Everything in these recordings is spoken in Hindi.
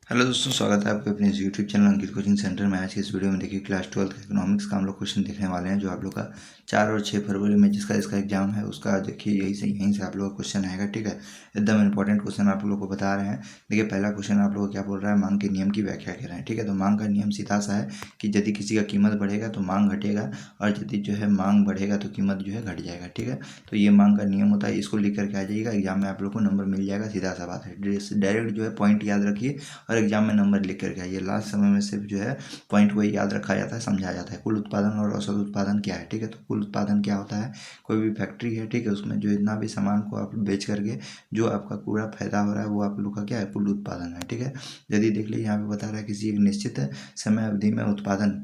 हेलो दोस्तों, स्वागत है आपके अपने यूट्यूब चैनल अंकित कोचिंग सेंटर में। आज की इस वीडियो में देखिए क्लास 12 का इकोनॉमिक्स का हम लोग क्वेश्चन देखने वाले हैं, जो आप लोग का 4 और 6 फरवरी में जिसका इसका एग्जाम है उसका देखिए यहीं से आप लोग का क्वेश्चन आएगा। ठीक है, एकदम इंपॉर्टेंट क्वेश्चन आप लोगों को बता रहे हैं। देखिए पहला क्वेश्चन आप लोग को क्या बोल रहा है, मांग के नियम की व्याख्या कर रहे हैं। ठीक है, तो मांग का नियम सीधा सा है कि यदि किसी का कीमत बढ़ेगा तो मांग घटेगा, और यदि जो है मांग बढ़ेगा तो कीमत जो है घट जाएगा। ठीक है, तो ये मांग का नियम होता है, इसको लिख करके आ जाइएगा, एग्जाम में आप लोग को नंबर मिल जाएगा। सीधा सा बात है, डायरेक्ट जो है पॉइंट याद रखिए और एग्जाम में नंबर लिख करके आइए। लास्ट समय में सिर्फ जो है पॉइंट वही याद रखा जाता है, समझाया जाता है। कुल उत्पादन और औसत उत्पादन क्या है। ठीक है, तो कुल उत्पादन क्या होता है, कोई भी फैक्ट्री है, ठीक है, उसमें जो इतना भी सामान को आप बेच करके जो आपका पूरा फायदा हो रहा है वो आप लोग का क्या है, कुल उत्पादन है। ठीक है, यदि देख लीजिए यहाँ पे बता रहा है किसी एक निश्चित समय अवधि में उत्पादन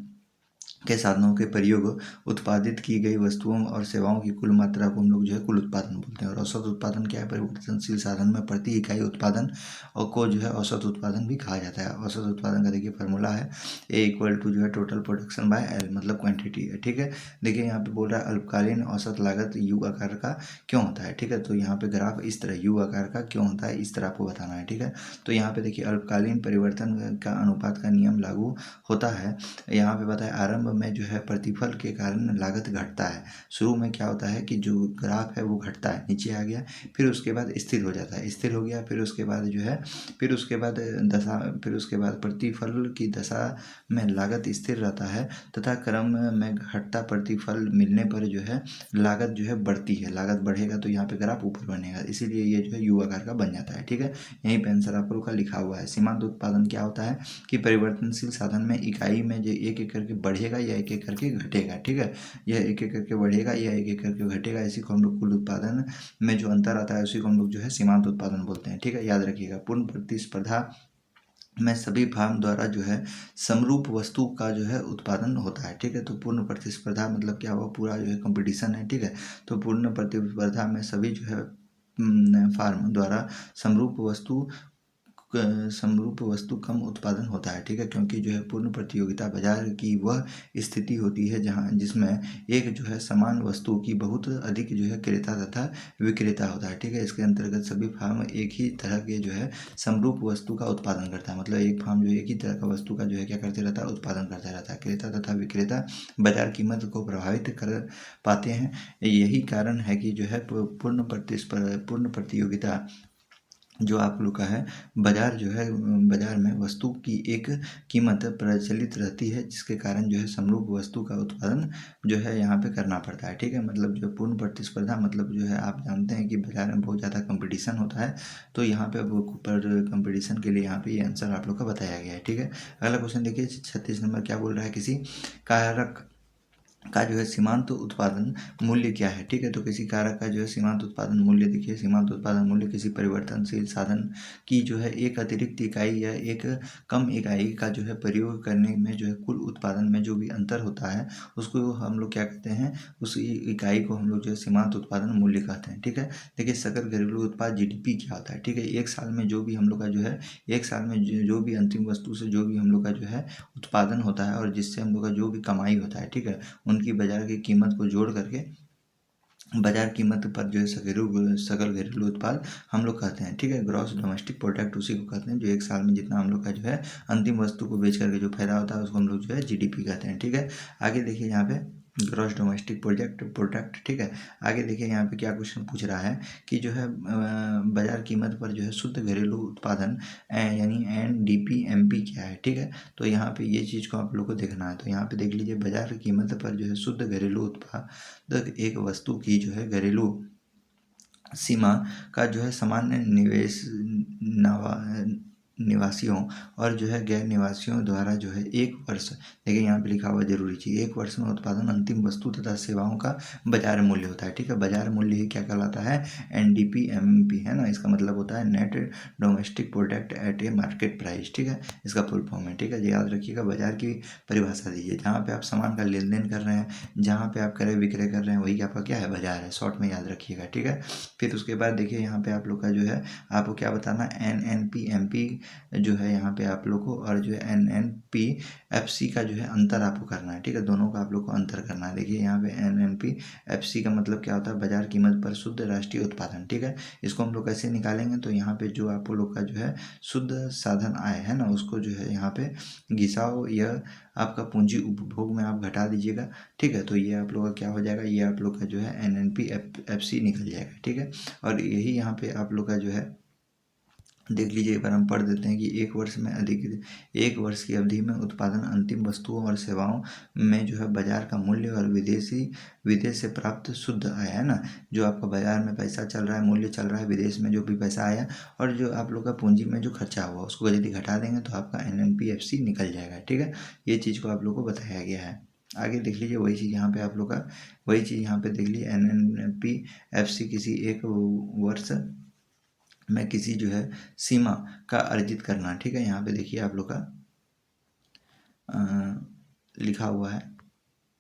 के साधनों के प्रयोग उत्पादित की गई वस्तुओं और सेवाओं की कुल मात्रा को हम लोग जो है कुल उत्पादन बोलते हैं। और औसत उत्पादन क्या है, परिवर्तनशील साधन में प्रति इकाई उत्पादन और को जो है औसत उत्पादन भी कहा जाता है। औसत उत्पादन का देखिए फार्मूला है A = जो है टोटल प्रोडक्शन बाय एल, मतलब क्वांटिटी है। ठीक है, देखिए यहाँ पे बोल रहा है अल्पकालीन औसत लागत यू आकार का क्यों होता है। ठीक है, तो यहाँ पे ग्राफ इस तरह यू आकार का क्यों होता है इस तरह आपको बताना है। ठीक है, तो यहाँ पे देखिए अल्पकालीन परिवर्तन का अनुपात का नियम लागू होता है। यहाँ पे बताया आरंभ में जो है प्रतिफल के कारण लागत घटता है। शुरू में क्या होता है कि जो ग्राफ है वो घटता है, नीचे आ गया, फिर उसके बाद स्थिर हो जाता है, स्थिर हो गया, फिर उसके बाद जो है फिर उसके बाद प्रतिफल की दशा में लागत स्थिर रहता है, तथा क्रम में घटता प्रतिफल मिलने पर जो है लागत जो है बढ़ती है। लागत बढ़ेगा तो यहाँ पे ग्राफ ऊपर बनेगा, इसीलिए ये जो है यू आकार का बन जाता है। ठीक है, यहीं पे आंसर आप लोग का लिखा हुआ है। सीमांत उत्पादन क्या होता है कि परिवर्तनशील साधन में इकाई में जो एक एक करके बढ़ेगा या एक एक करके घटेगा। ठीक है, यह एक एक करके बढ़ेगा या एक एक करके घटेगा, इसी को हम लोग कुल उत्पादन में जो अंतर आता है उसी को हम लोग जो है सीमांत उत्पादन बोलते हैं। ठीक है, याद रखिएगा। पूर्ण प्रतिस्पर्धा में सभी फर्म द्वारा जो है समरूप वस्तु का जो है उत्पादन होता है। ठीक है, तो पूर्ण प्रतिस्पर्धा मतलब क्या हुआ, पूरा जो है कंपटीशन है। ठीक है, तो पूर्ण प्रतिस्पर्धा में सभी जो है फार्म द्वारा समरूप वस्तु कम उत्पादन होता है। ठीक है, क्योंकि जो है पूर्ण प्रतियोगिता बाजार की वह स्थिति होती है जहां जिसमें एक जो है समान वस्तु की बहुत अधिक जो है क्रेता तथा विक्रेता होता है। ठीक है, इसके अंतर्गत सभी फार्म एक ही तरह के जो है समरूप वस्तु का उत्पादन करता है। मतलब एक फार्म जो एक ही तरह का वस्तु का जो है क्या करते रहता है, उत्पादन करता रहता है। क्रेता तथा विक्रेता बाजार कीमत को प्रभावित कर पाते हैं। यही कारण है कि जो है पूर्ण प्रतियोगिता जो आप लोग का है, बाजार जो है बाजार में वस्तु की एक कीमत प्रचलित रहती है, जिसके कारण जो है समरूप वस्तु का उत्पादन जो है यहाँ पे करना पड़ता है। ठीक है, मतलब जो पूर्ण प्रतिस्पर्धा मतलब जो है आप जानते हैं कि बाजार में बहुत ज़्यादा कंपटीशन होता है, तो यहाँ पे पर कंपटीशन के लिए यहाँ पे ये आंसर आप लोग का बताया गया है। ठीक है, अगला क्वेश्चन देखिए 36 नंबर क्या बोल रहा है, किसी कारक का जो है सीमांत उत्पादन मूल्य क्या है। ठीक है, तो किसी कारक का जो है सीमांत उत्पादन मूल्य, देखिए सीमांत उत्पादन मूल्य किसी परिवर्तनशील साधन की जो है एक अतिरिक्त इकाई या एक कम इकाई का जो है प्रयोग करने में जो है कुल उत्पादन में जो भी अंतर होता है उसको हम लोग क्या कहते हैं, उस इकाई को हम लोग जो है सीमांत उत्पादन मूल्य कहते हैं। ठीक है, देखिए सकल घरेलू उत्पाद जीडीपी क्या होता है। ठीक है, एक साल में जो भी हम लोग का जो है एक साल में जो भी अंतिम वस्तु से जो भी हम लोग का जो है उत्पादन होता है और जिससे हम लोग का जो भी कमाई होता है, ठीक है, उनकी बाजार की कीमत को जोड़ करके बाजार कीमत पर जो है सकल घरेलू उत्पाद हम लोग कहते हैं। ठीक है, ग्रॉस डोमेस्टिक प्रोडक्ट उसी को कहते हैं जो एक साल में जितना हम लोग का जो है अंतिम वस्तु को बेच करके जो फायदा होता है उसको हम लोग जो है जीडीपी कहते हैं। ठीक है, आगे देखिए यहाँ पे ग्रॉस डोमेस्टिक प्रोडक्ट। ठीक है, आगे देखिए यहाँ पे क्या क्वेश्चन पूछ रहा है कि जो है बाजार कीमत पर जो है शुद्ध घरेलू उत्पादन यानी NDP-MP क्या है। ठीक है, तो यहाँ पे ये चीज़ को आप लोग को देखना है। तो यहाँ पे देख लीजिए, बाजार कीमत पर जो है शुद्ध घरेलू उत्पाद एक वस्तु की जो है घरेलू सीमा का जो है सामान्य निवासियों और जो है गैर निवासियों द्वारा जो है एक वर्ष, देखिए यहाँ पे लिखा हुआ जरूरी चीज़, एक वर्ष में उत्पादन अंतिम वस्तु तथा सेवाओं का बाजार मूल्य होता है। ठीक है, बाजार मूल्य ही क्या कहलाता है, NDP-MP है ना, इसका मतलब होता है net domestic product at A market price. ठीक है, इसका फुल फॉर्म है। ठीक है, याद रखिएगा, बाजार की परिभाषा दीजिए, जहाँ पे आप सामान का लेन देन कर रहे हैं, जहाँ पे आप क्रय विक्रय कर रहे हैं, वही आपका क्या है, बाजार है। शॉर्ट में याद रखिएगा। ठीक है, फिर उसके बाद देखिए यहाँ पे आप लोग का जो है आपको क्या बताना, NNP-MP जो है यहाँ पे आप लोग को, और जो है NNPFC का जो है अंतर आपको करना है, ठीक है। दोनों का आप लोग को अंतर करना है। देखिए यहाँ पे NNPFC का मतलब क्या होता है, बाजार कीमत पर शुद्ध राष्ट्रीय उत्पादन, ठीक है। इसको हम लोग कैसे निकालेंगे, तो यहाँ पे जो आप लोग का जो है शुद्ध साधन आय है ना, उसको जो है यहाँ पे घिसाओ, यह आपका पूंजी उपभोग में आप घटा दीजिएगा, ठीक है। तो ये आप लोग का क्या हो जाएगा, ये आप लोग का जो है NNPFC निकल जाएगा, ठीक है। और यही यहाँ पे आप लोग का जो है देख लीजिए, एक बार हम पढ़ देते हैं कि एक वर्ष की अवधि में उत्पादन अंतिम वस्तुओं और सेवाओं में जो है बाजार का मूल्य और विदेश से प्राप्त शुद्ध आय है ना, जो आपका बाजार में पैसा चल रहा है, मूल्य चल रहा है, विदेश में जो भी पैसा आया, और जो आप लोग का पूंजी में जो खर्चा हुआ उसको यदि घटा देंगे तो आपका NNPFC निकल जाएगा, ठीक है। ये चीज़ को आप लोग को बताया गया है। आगे देख लीजिए, वही चीज़ यहाँ पे आप लोग का, वही चीज़ यहाँ पे देख लीजिए, NNPFC किसी एक वर्ष में किसी जो है सीमा का अर्जित करना, ठीक है। यहाँ पे देखिए आप लोग का लिखा हुआ है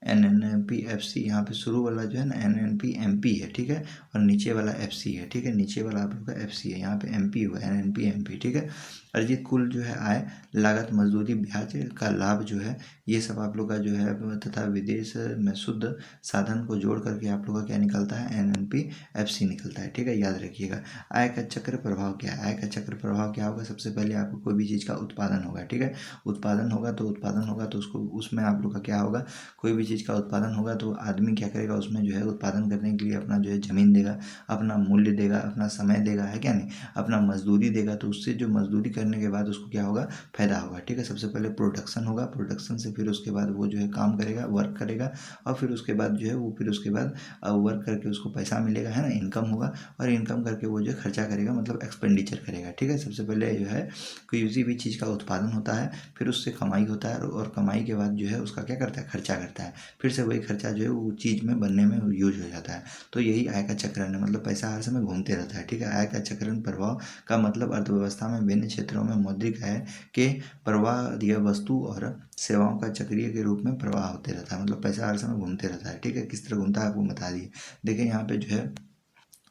NNPFC, यहाँ पे शुरू वाला जो है ना NNPMP है, ठीक है, और नीचे वाला FC है, ठीक है। नीचे वाला आप लोग का FC है, यहाँ पे MP हुआ NNPMP, ठीक है। अर्जित कुल जो है आय, लागत, मजदूरी, ब्याज का लाभ जो है, ये सब आप लोग का जो है, तथा विदेश में शुद्ध साधन को जोड़ करके आप लोग का क्या निकलता है, NNPFC निकलता है, ठीक है। याद रखिएगा। आय का चक्र प्रभाव क्या है, आय का चक्र प्रभाव क्या होगा, सबसे पहले आपको कोई भी चीज़ का उत्पादन होगा, ठीक है। उत्पादन होगा तो उसको उसमें आप लोग का क्या होगा, कोई भी चीज़ का उत्पादन होगा तो आदमी क्या करेगा, उसमें जो है उत्पादन करने के लिए अपना जो है ज़मीन देगा, अपना मूल्य देगा, अपना समय देगा, है क्या नहीं, अपना मजदूरी देगा। तो उससे जो मजदूरी करने के बाद उसको क्या होगा, फायदा होगा, ठीक है। सबसे पहले प्रोडक्शन होगा, प्रोडक्शन से फिर उसके बाद वो जो है काम करेगा, वर्क करेगा, और फिर उसके बाद जो है वो फिर उसके बाद वर्क करके उसको पैसा मिलेगा, है ना, इनकम होगा, और इनकम करके वो जो खर्चा करेगा, मतलब एक्सपेंडिचर करेगा, ठीक है। सबसे पहले जो है किसी भी चीज़ का उत्पादन होता है, फिर उससे कमाई होता है, और कमाई के बाद जो है उसका क्या करता है, खर्चा करता है, फिर से वही खर्चा जो है वो चीज़ में बनने में यूज हो जाता है। तो यही आय का चक्रण है, मतलब पैसा हर समय घूमते रहता है, ठीक है। आय का चक्रण प्रभाव का मतलब अर्थव्यवस्था में विभिन्न क्षेत्रों में मौद्रिक आय के प्रवाह या वस्तु और सेवाओं का चक्रीय के रूप में प्रवाह होते रहता है, मतलब पैसा हर समय घूमते रहता है, ठीक है। किस तरह घूमता है आपको बता दिए। देखिए यहाँ पे जो है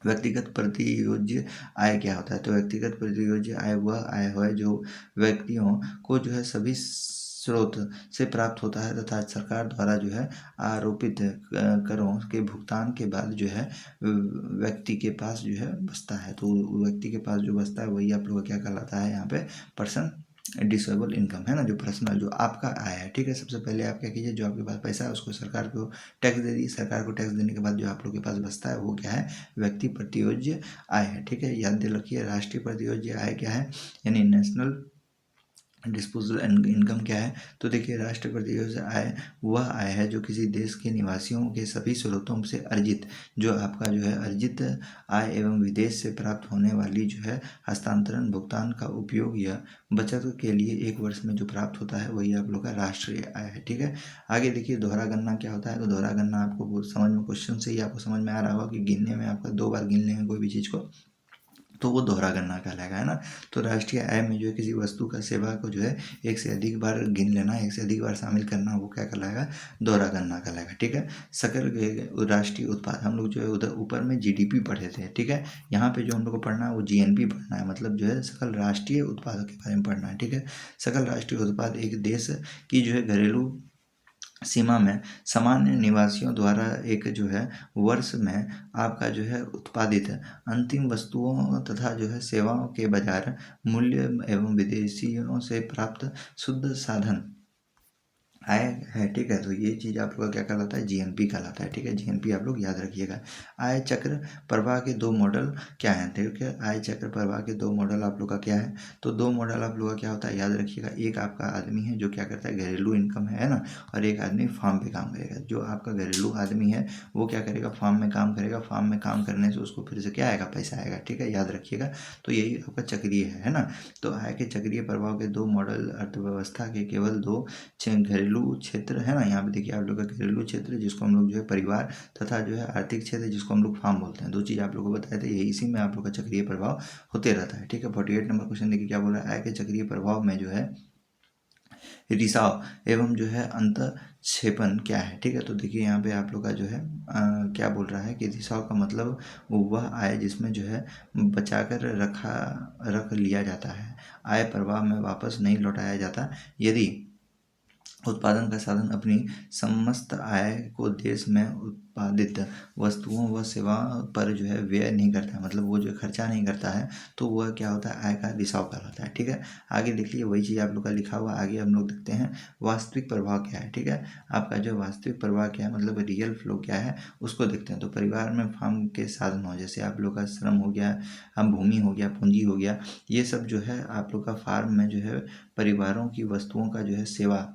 व्यक्तिगत प्रतियोज्य आय क्या होता है, तो व्यक्तिगत प्रतियोज्य आय वह आय है जो व्यक्तियों को जो है सभी स्रोत से प्राप्त होता है, तथा सरकार द्वारा जो है आरोपित करों के भुगतान के बाद जो है व्यक्ति के पास जो है बचता है। तो व्यक्ति के पास जो बचता है वही आप लोग का क्या कहलाता है, यहाँ पे पर्सन डिसेबल इनकम, है ना, जो पर्सनल जो आपका आय है, ठीक है। सबसे पहले आप क्या कीजिए, जो आपके पास पैसा है उसको सरकार को टैक्स दे दीजिए, सरकार को टैक्स देने के बाद जो आप लोग के पास बचता है वो क्या है, व्यक्ति प्रतियोज्य आय है, ठीक है। याद रखिए, राष्ट्रीय प्रतियोज्य आय क्या है, यानी नेशनल डिस्पोजल इनकम क्या है, तो देखिए राष्ट्रीय प्रतियोज्य आय वह आय है जो किसी देश के निवासियों के सभी स्रोतों से अर्जित, जो आपका जो है अर्जित आय एवं विदेश से प्राप्त होने वाली जो है हस्तांतरण, भुगतान का उपयोग या बचत के लिए एक वर्ष में जो प्राप्त होता है वही आप लोग का राष्ट्रीय आय है, ठीक है। आगे देखिए दोहरा गणना क्या होता है, तो दोहरा गणना आपको समझ में, क्वेश्चन से ही आपको समझ में आ रहा होगा कि गिनने में आपका 2 बार गिन लेंगे कोई भी चीज़ को तो वो दोहरा गणना कहलाएगा, है ना। तो राष्ट्रीय आय में जो है किसी वस्तु का सेवा को जो है एक से अधिक बार गिन लेना, एक से अधिक बार शामिल करना, वो क्या कहलाएगा, दोहरा गणना कहलाएगा, ठीक है। सकल राष्ट्रीय उत्पाद, हम लोग जो है उधर ऊपर में GDP पढ़े थे, ठीक है। यहाँ पे जो हम लोग को पढ़ना है वो GNP पढ़ना है, मतलब जो है सकल राष्ट्रीय उत्पादों के बारे में पढ़ना है, ठीक है। सकल राष्ट्रीय उत्पाद एक देश की जो है घरेलू सीमा में सामान्य निवासियों द्वारा एक जो है वर्ष में आपका जो है उत्पादित अंतिम वस्तुओं तथा जो है सेवाओं के बाजार मूल्य एवं विदेशियों से प्राप्त शुद्ध साधन आय है, ठीक है। तो ये चीज़ आप लोग का क्या कहलाता है, GNP कहलाता है, ठीक है। GNP आप लोग याद रखिएगा। आय चक्र प्रवाह के 2 मॉडल क्या हैं, ठीक है। आय चक्र प्रवाह के 2 मॉडल आप लोग का क्या है, तो 2 मॉडल आप लोग का क्या होता है, याद रखिएगा। एक आपका आदमी है जो क्या करता है, घरेलू इनकम है ना, और एक आदमी फार्म पे काम करेगा। जो आपका घरेलू आदमी है वो क्या करेगा, फार्म में काम करेगा, फार्म में काम करने से उसको फिर से क्या आएगा, पैसा आएगा, ठीक है। याद रखिएगा। तो यही आपका चक्रीय है ना। तो आय के चक्रीय प्रभाव के 2 मॉडल अर्थव्यवस्था के केवल 2 घरेलू क्षेत्र है ना, यहाँ पे देखिए आप लोग का घरेलू क्षेत्र जिसको हम लोग जो है परिवार, तथा जो है आर्थिक क्षेत्र जिसको हम लोग फार्म बोलते हैं। 2 चीज़ आप लोग को बताए थे, यही इसी में आप लोग का चक्रीय प्रभाव होते रहता है, ठीक है। 48 नंबर क्वेश्चन देखिए क्या बोल रहा है, आय के चक्रीय प्रभाव में जो है रिसाव एवं जो है अंतक्षेपण क्या है, ठीक है। तो देखिए यहाँ पे आप लोग का जो है क्या बोल रहा है कि रिसाव का मतलब वह आय जिसमें जो है बचा कर रख लिया जाता है, आय प्रवाह में वापस नहीं लौटाया जाता यदि उत्पादन का साधन अपनी समस्त आय को देश में उत्पादित वस्तुओं व सेवाओं पर जो है व्यय नहीं करता है, मतलब वो जो खर्चा नहीं करता है, तो वह क्या होता है, आय का रिसाव कहलाता है, ठीक है। आगे देख लीजिए वही चीज़ आप लोग का लिखा हुआ, आगे हम लोग देखते हैं वास्तविक प्रभाव क्या है, ठीक है। आपका जो वास्तविक प्रभाव क्या है, मतलब रियल फ्लो क्या है, उसको देखते हैं। तो परिवार में फार्म के साधन हो, जैसे आप लोग का श्रम हो गया, हम भूमि हो गया, पूंजी हो गया, ये सब जो है आप लोग का फार्म में जो है परिवारों की वस्तुओं का जो है सेवा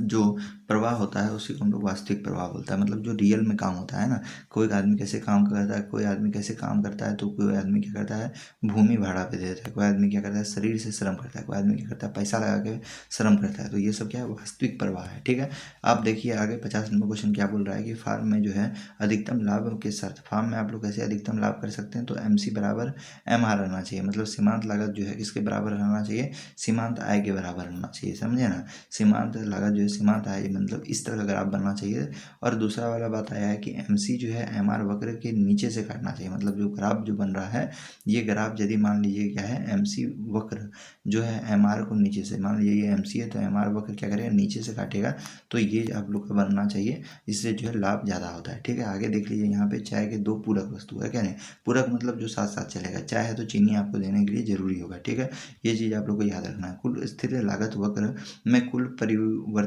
जो प्रवाह होता है उसी को हम लोग वास्तविक प्रवाह बोलता है, मतलब जो रियल में काम होता है ना। कोई आदमी कैसे काम करता है, कोई आदमी कैसे काम करता है, तो कोई आदमी क्या करता है, भूमि भाड़ा पे देता है, कोई आदमी क्या करता है, शरीर से श्रम करता है, कोई आदमी क्या करता है, पैसा लगा के श्रम करता है। तो ये सब क्या है, वास्तविक प्रवाह है, ठीक है। आप देखिए आगे 50 नंबर क्वेश्चन क्या बोल रहा है कि फार्म में जो है अधिकतम लाभ के साथ, फार्म में आप लोग कैसे अधिकतम लाभ कर सकते हैं, तो MC बराबर MR रहना चाहिए, मतलब सीमांत लागत जो है किसके बराबर रहना चाहिए, सीमांत आय के बराबर रहना चाहिए, समझे ना। सीमांत लागत जो है सीमांत आय, मतलब इस तरह का ग्राफ बनना चाहिए। और दूसरा वाला बात आया है कि MC जो है MR वक्र के नीचे से काटना चाहिए, मतलब जो ग्राफ जो बन रहा है, ये ग्राफ यदि मान लीजिए क्या है, MC वक्र जो है MR को नीचे से, मान लीजिए ये MC है तो MR वक्र क्या करेगा, नीचे से काटेगा, तो ये आप लोग का बनना चाहिए, इससे जो है लाभ ज़्यादा होता है, ठीक है। आगे देख लीजिए यहाँ पे चाय के दो पूरक वस्तु है, क्या नहीं, पूरक मतलब जो साथ साथ चलेगा, चाय है तो चीनी आपको देने के लिए जरूरी होगा, ठीक है। ये चीज़ आप लोग को याद रखना है। कुल स्थिर लागत वक्र में कुल परिवर्ती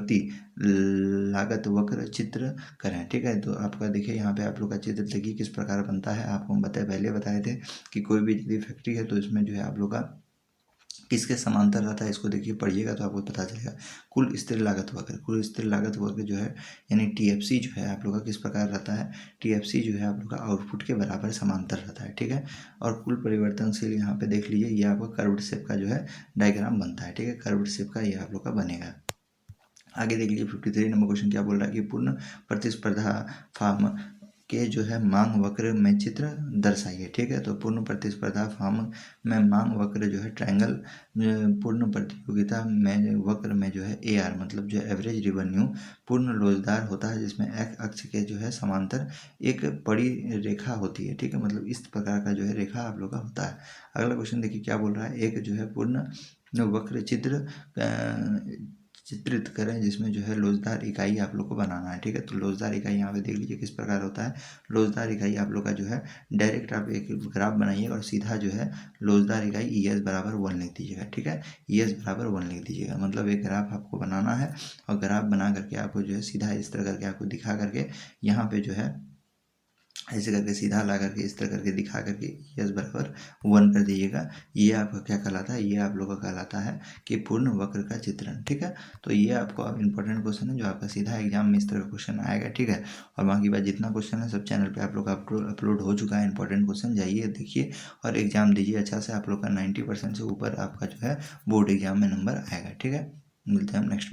लागत वक्र चित्र करें, ठीक है। तो आपका देखिए यहाँ पे आप लोग का चित्र देखिए किस प्रकार बनता है, आपको हम पहले बताए थे कि कोई भी यदि फैक्ट्री है तो इसमें जो है आप लोग का किसके समांतर रहता है, इसको देखिए पढ़िएगा तो आपको पता चलेगा। कुल स्थिर लागत वक्र, कुल स्थिर लागत वक्र जो है यानी TFC जो है आप लोग का किस प्रकार रहता है, TFC जो है आप लोग का आउटपुट के बराबर समांतर रहता है, ठीक है। और कुल परिवर्तनशील यहाँ पे देख लीजिए, ये आपका कर्व्ड शेप का जो है डायग्राम बनता है, ठीक है, कर्व्ड शेप का ये आप लोग का बनेगा। आगे देख लीजिए 53 नंबर क्वेश्चन क्या बोल रहा है कि पूर्ण प्रतिस्पर्धा फार्म के जो है मांग वक्र में चित्र दर्शाइए, ठीक है। तो पूर्ण प्रतिस्पर्धा फार्म में मांग वक्र जो है ट्रायंगल, पूर्ण प्रतियोगिता में वक्र में जो है AR मतलब जो एवरेज रिवेन्यू पूर्ण लोचदार होता है, जिसमें X अक्ष के जो है समांतर एक बड़ी रेखा होती है, ठीक है, मतलब इस प्रकार का जो है रेखा आप लोग का होता है। अगला क्वेश्चन देखिए क्या बोल रहा है, एक जो है पूर्ण वक्र चित्र चित्रित करें जिसमें जो है लोचदार इकाई आप लोग को बनाना है, ठीक है। तो लोचदार इकाई यहाँ पे देख लीजिए किस प्रकार होता है। लोचदार इकाई आप लोग का जो है डायरेक्ट आप एक ग्राफ बनाइएगा और सीधा जो है लोचदार इकाई ES बराबर 1 लिख दीजिएगा, ठीक है। ES बराबर 1 लिख दीजिएगा, मतलब एक ग्राफ आपको बनाना है और ग्राफ बना करके आपको जो है सीधा इस तरह करके आपको दिखा करके यहाँ पे जो है ऐसे करके सीधा ला करके इस तरह करके दिखा करके ES बराबर 1 कर दीजिएगा। ये आपका क्या कहलाता है, ये आप लोगों का कहलाता है कि पूर्ण वक्र का चित्रण, ठीक है। तो ये आपको इंपॉर्टेंट क्वेश्चन है जो आपका सीधा एग्जाम में इस तरह का क्वेश्चन आएगा, ठीक है। और बाकी बात जितना क्वेश्चन है सब चैनल पे आप लोग का अपलोड हो चुका है। इंपॉर्टेंट क्वेश्चन जाइए देखिए और एग्जाम दीजिए अच्छा से, आप लोग का 90% से ऊपर आपका जो है बोर्ड एग्जाम में नंबर आएगा, ठीक है। मिलते हैं हम नेक्स्ट वीडियो।